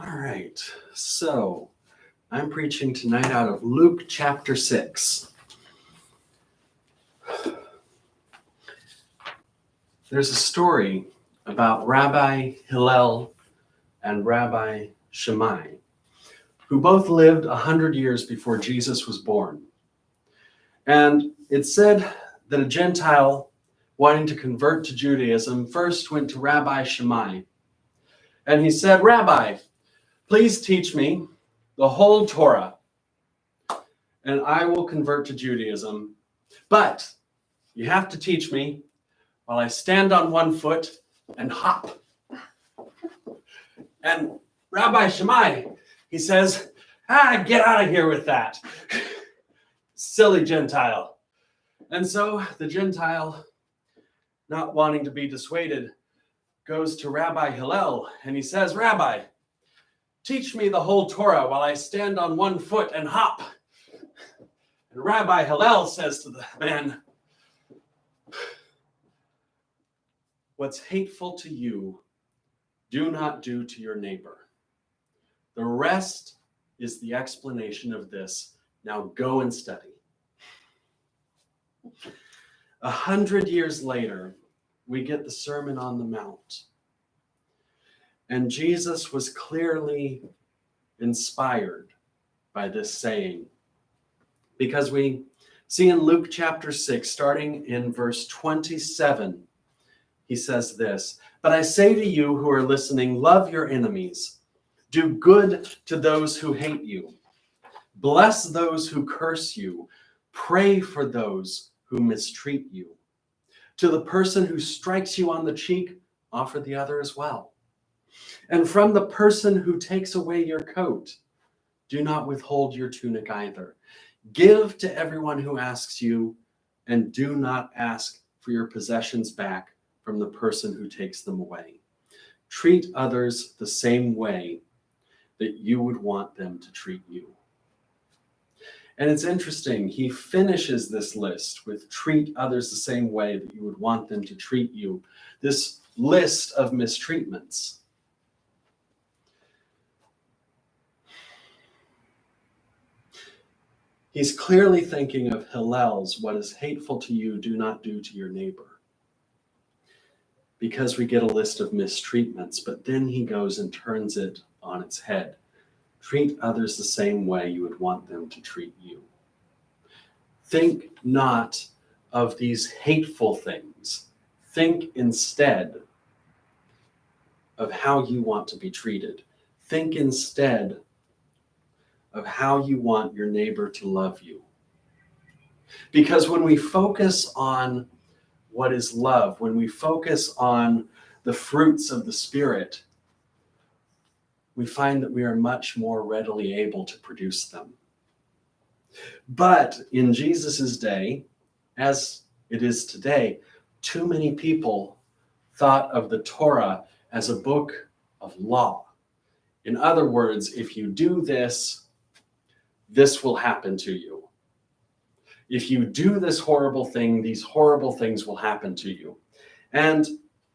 All right, so I'm preaching tonight out of Luke chapter 6. There's a story about Rabbi Hillel and Rabbi Shammai, who both lived 100 years before Jesus was born. And it's said that a Gentile wanting to convert to Judaism first went to Rabbi Shammai. And he said, "Rabbi, please teach me the whole Torah, and I will convert to Judaism. But you have to teach me while I stand on one foot and hop." And Rabbi Shammai, he says, "Get out of here with that. Silly Gentile." And so the Gentile, not wanting to be dissuaded, goes to Rabbi Hillel and he says, "Rabbi, teach me the whole Torah while I stand on one foot and hop." And Rabbi Hillel says to the man, "What's hateful to you, do not do to your neighbor. The rest is the explanation of this. Now go and study." 100 years later, we get the Sermon on the Mount. And Jesus was clearly inspired by this saying, because we see in Luke chapter 6, starting in verse 27, he says this, "But I say to you who are listening, love your enemies. Do good to those who hate you. Bless those who curse you. Pray for those who mistreat you. To the person who strikes you on the cheek, offer the other as well. And from the person who takes away your coat, do not withhold your tunic either. Give to everyone who asks you, and do not ask for your possessions back from the person who takes them away. Treat others the same way that you would want them to treat you." And it's interesting, he finishes this list with "treat others the same way that you would want them to treat you." This list of mistreatments. He's clearly thinking of Hillel's, "What is hateful to you, do not do to your neighbor." Because we get a list of mistreatments, but then he goes and turns it on its head. Treat others the same way you would want them to treat you. Think not of these hateful things. Think instead of how you want to be treated. Think instead of how you want your neighbor to love you. Because when we focus on what is love, when we focus on the fruits of the Spirit, we find that we are much more readily able to produce them. But in Jesus's day, as it is today, too many people thought of the Torah as a book of law. In other words, if you do this, this will happen to you. If you do this horrible thing, these horrible things will happen to you. And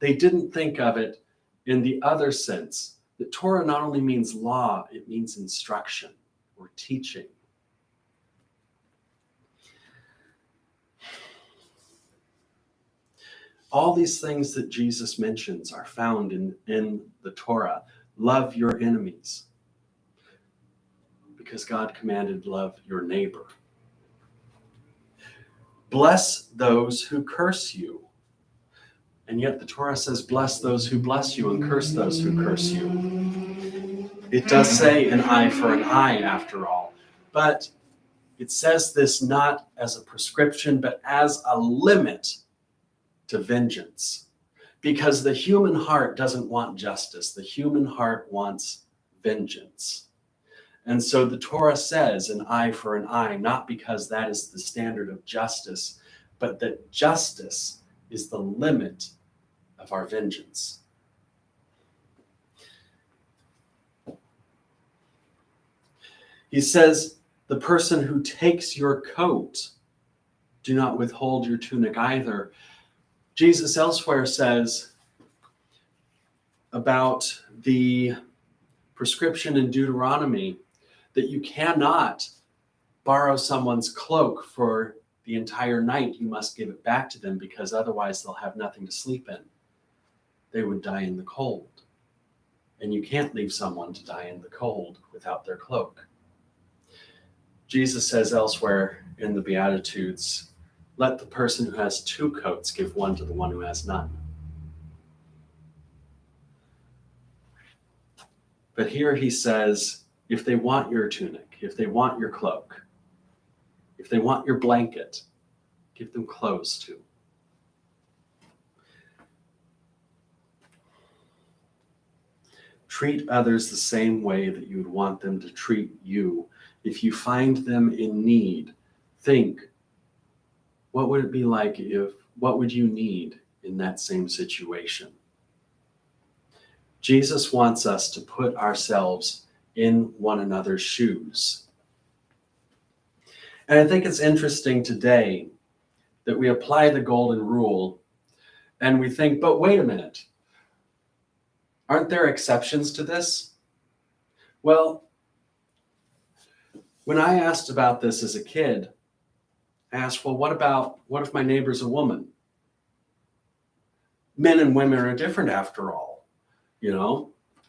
they didn't think of it in the other sense. The Torah not only means law, it means instruction or teaching. All these things that Jesus mentions are found in the Torah. Love your enemies, because God commanded love your neighbor. Bless those who curse you. And yet the Torah says, bless those who bless you and curse those who curse you. It does say an eye for an eye, after all. But it says this not as a prescription, but as a limit to vengeance. Because the human heart doesn't want justice. The human heart wants vengeance. And so the Torah says an eye for an eye, not because that is the standard of justice, but that justice is the limit of our vengeance. He says, the person who takes your coat, do not withhold your tunic either. Jesus elsewhere says about the prescription in Deuteronomy that you cannot borrow someone's cloak for the entire night. You must give it back to them, because otherwise they'll have nothing to sleep in. They would die in the cold. And you can't leave someone to die in the cold without their cloak. Jesus says elsewhere in the Beatitudes, let the person who has 2 coats give one to the one who has none. But here he says, if they want your tunic, if they want your cloak, if they want your blanket, give them clothes too. Treat others the same way that you would want them to treat you. If you find them in need, think, what would it be like what would you need in that same situation? Jesus wants us to put ourselves in one another's shoes. And I think it's interesting today that we apply the golden rule and we think, but wait a minute, aren't there exceptions to this? Well, when I asked about this as a kid, I asked, well, what if my neighbor's a woman? Men and women are different after all.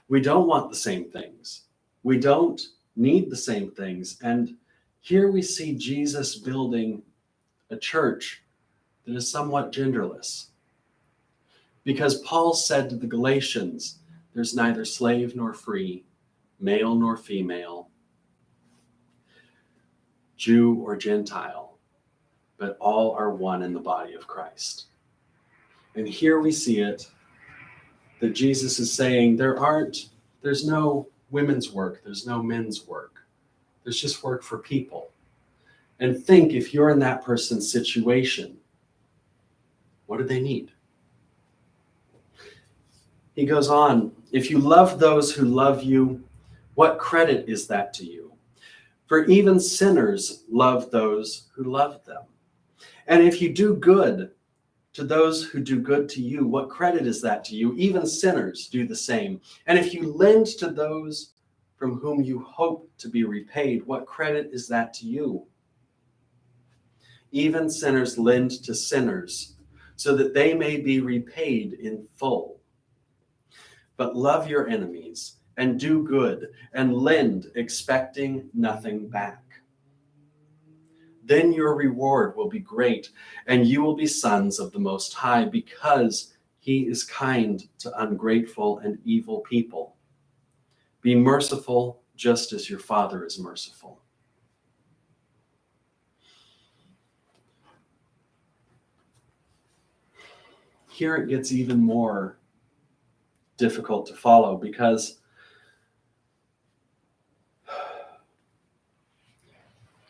We don't want the same things. We don't need the same things. And here we see Jesus building a church that is somewhat genderless. Because Paul said to the Galatians, there's neither slave nor free, male nor female, Jew or Gentile, but all are one in the body of Christ. And here we see it, that Jesus is saying there's no women's work, there's no men's work. There's just work for people. And think, if you're in that person's situation, what do they need? He goes on, if you love those who love you, what credit is that to you? For even sinners love those who love them. And if you do good to those who do good to you, what credit is that to you? Even sinners do the same. And if you lend to those from whom you hope to be repaid, what credit is that to you? Even sinners lend to sinners, so that they may be repaid in full. But love your enemies, and do good, and lend, expecting nothing back. Then your reward will be great, and you will be sons of the Most High, because he is kind to ungrateful and evil people. Be merciful, just as your Father is merciful. Here it gets even more difficult to follow, because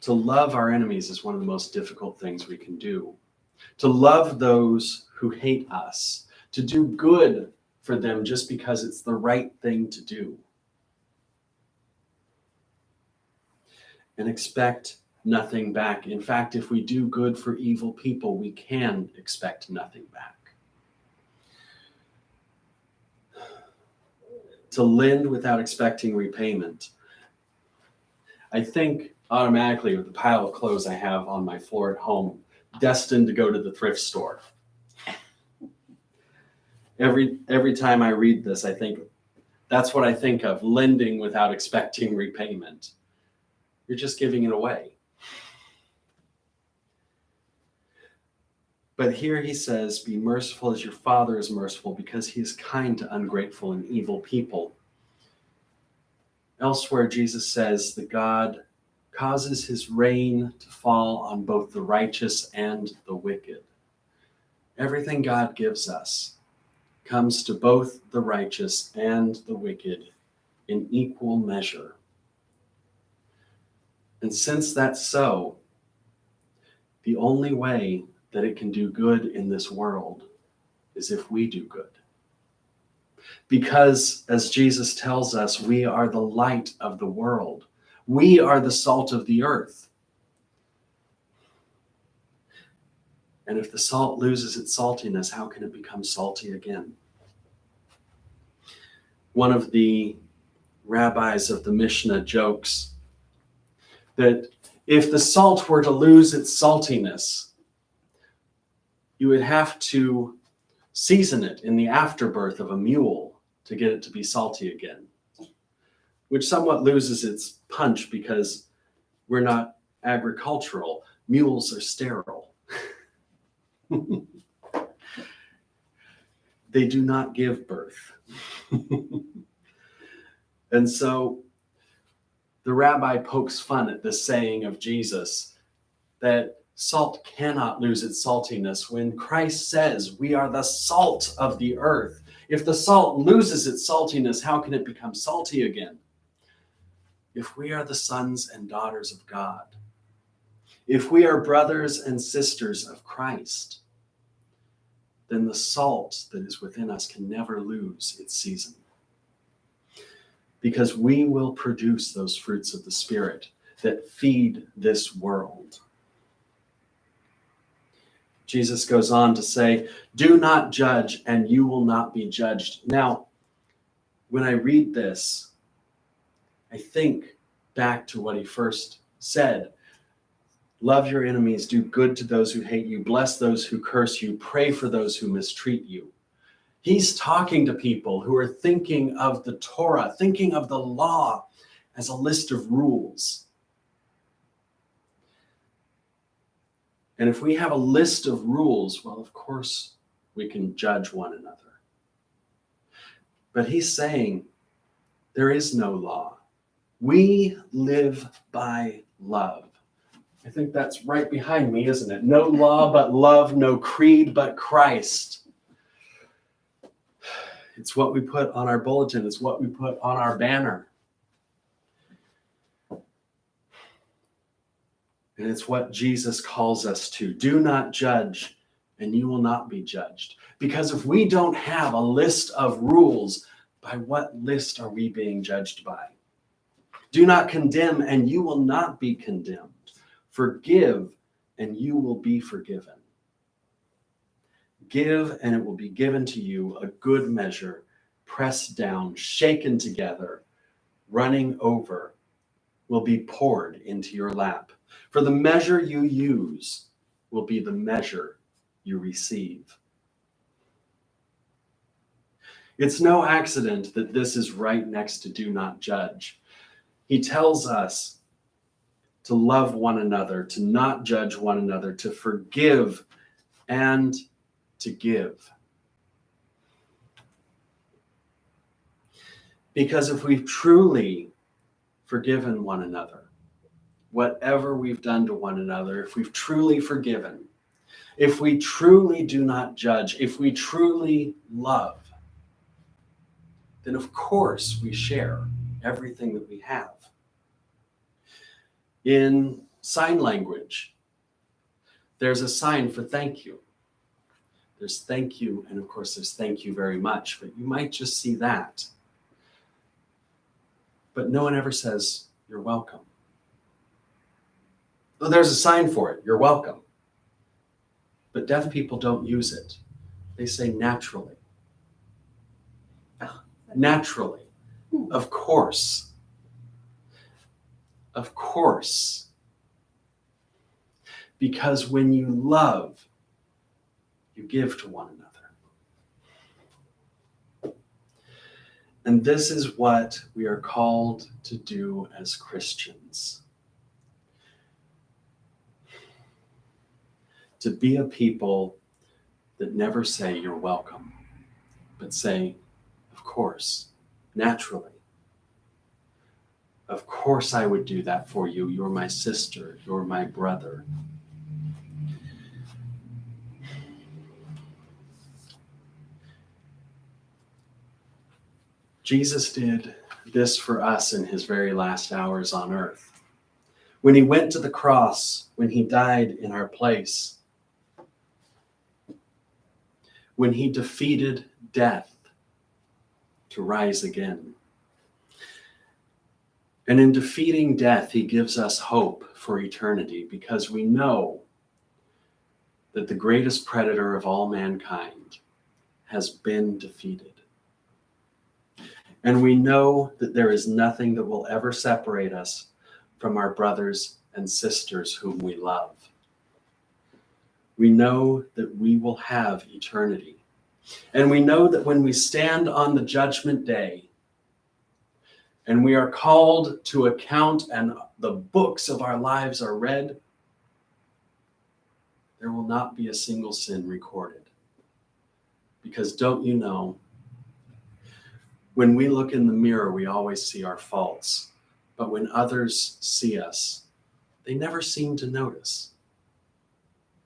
to love our enemies is one of the most difficult things we can do. To love those who hate us, to do good for them just because it's the right thing to do, and expect nothing back. In fact, if we do good for evil people, we can expect nothing back. To lend without expecting repayment. I think automatically with the pile of clothes I have on my floor at home, destined to go to the thrift store. Every time I read this, I think that's what I think of, lending without expecting repayment. You're just giving it away. But here he says, be merciful as your Father is merciful, because he is kind to ungrateful and evil people. Elsewhere, Jesus says that God causes his rain to fall on both the righteous and the wicked. Everything God gives us comes to both the righteous and the wicked in equal measure. And since that's so, the only way that it can do good in this world is if we do good. Because, as Jesus tells us, we are the light of the world. We are the salt of the earth. And if the salt loses its saltiness, how can it become salty again? One of the rabbis of the Mishnah jokes that if the salt were to lose its saltiness, you would have to season it in the afterbirth of a mule to get it to be salty again, which somewhat loses its punch because we're not agricultural. Mules are sterile. They do not give birth. And so the rabbi pokes fun at this saying of Jesus that salt cannot lose its saltiness when Christ says we are the salt of the earth. If the salt loses its saltiness, how can it become salty again? If we are the sons and daughters of God, if we are brothers and sisters of Christ, then the salt that is within us can never lose its season. Because we will produce those fruits of the Spirit that feed this world. Jesus goes on to say, do not judge and you will not be judged. Now, when I read this, I think back to what he first said. Love your enemies, do good to those who hate you, bless those who curse you, pray for those who mistreat you. He's talking to people who are thinking of the Torah, thinking of the law as a list of rules. And if we have a list of rules, well, of course, we can judge one another. But he's saying there is no law. We live by love. I think that's right behind me, isn't it? No law but love, no creed but Christ. It's what we put on our bulletin. It's what we put on our banner. And it's what Jesus calls us to. Do not judge, and you will not be judged. Because if we don't have a list of rules, by what list are we being judged by? Do not condemn, and you will not be condemned. Forgive, and you will be forgiven. Give, and it will be given to you a good measure, pressed down, shaken together, running over, will be poured into your lap. For the measure you use will be the measure you receive. It's no accident that this is right next to do not judge. He tells us to love one another, to not judge one another, to forgive, and to give. Because if we've truly forgiven one another, whatever we've done to one another, if we've truly forgiven, if we truly do not judge, if we truly love, then of course we share everything that we have. In sign language, there's a sign for thank you. There's thank you, and of course there's thank you very much, but you might just see that. But no one ever says, you're welcome. Well, there's a sign for it, you're welcome. But deaf people don't use it. They say naturally. Naturally. Of course. Of course. Because when you love, you give to one another. And this is what we are called to do as Christians. To be a people that never say you're welcome, but say, of course, naturally. Of course I would do that for you. You're my sister. You're my brother. Jesus did this for us in his very last hours on earth. When he went to the cross, when he died in our place, when he defeated death to rise again. And in defeating death, he gives us hope for eternity, because we know that the greatest predator of all mankind has been defeated. And we know that there is nothing that will ever separate us from our brothers and sisters whom we love. We know that we will have eternity. And we know that when we stand on the judgment day and we are called to account and the books of our lives are read, there will not be a single sin recorded. Because don't you know, when we look in the mirror, we always see our faults. But when others see us, they never seem to notice,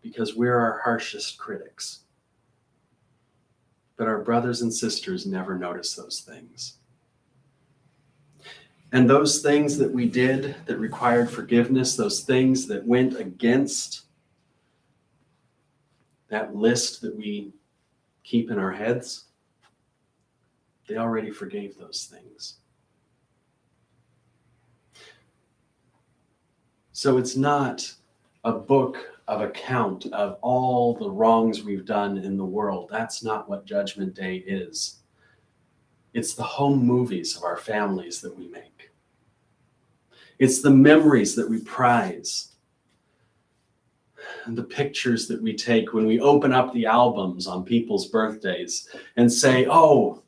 because we're our harshest critics. But our brothers and sisters never notice those things. And those things that we did that required forgiveness, those things that went against that list that we keep in our heads, they already forgave those things. So it's not a book of account of all the wrongs we've done in the world. That's not what Judgment Day is. It's the home movies of our families that we make. It's the memories that we prize, and the pictures that we take when we open up the albums on people's birthdays and say, oh,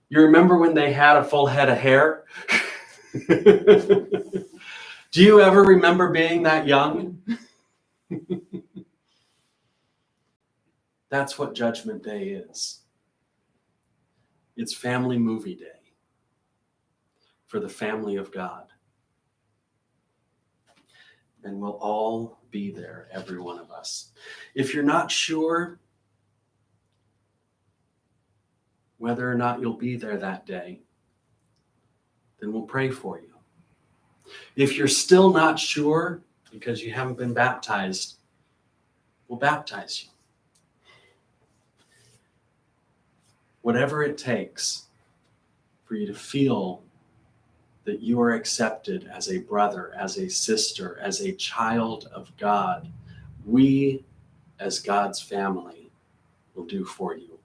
you remember when they had a full head of hair? Do you ever remember being that young? That's what Judgment Day is. It's family movie day for the family of God. And we'll all be there, every one of us. If you're not sure whether or not you'll be there that day, then we'll pray for you. If you're still not sure because you haven't been baptized, we'll baptize you. Whatever it takes for you to feel that you are accepted as a brother, as a sister, as a child of God, we, as God's family, will do for you.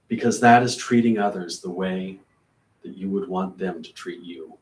Because that is treating others the way that you would want them to treat you.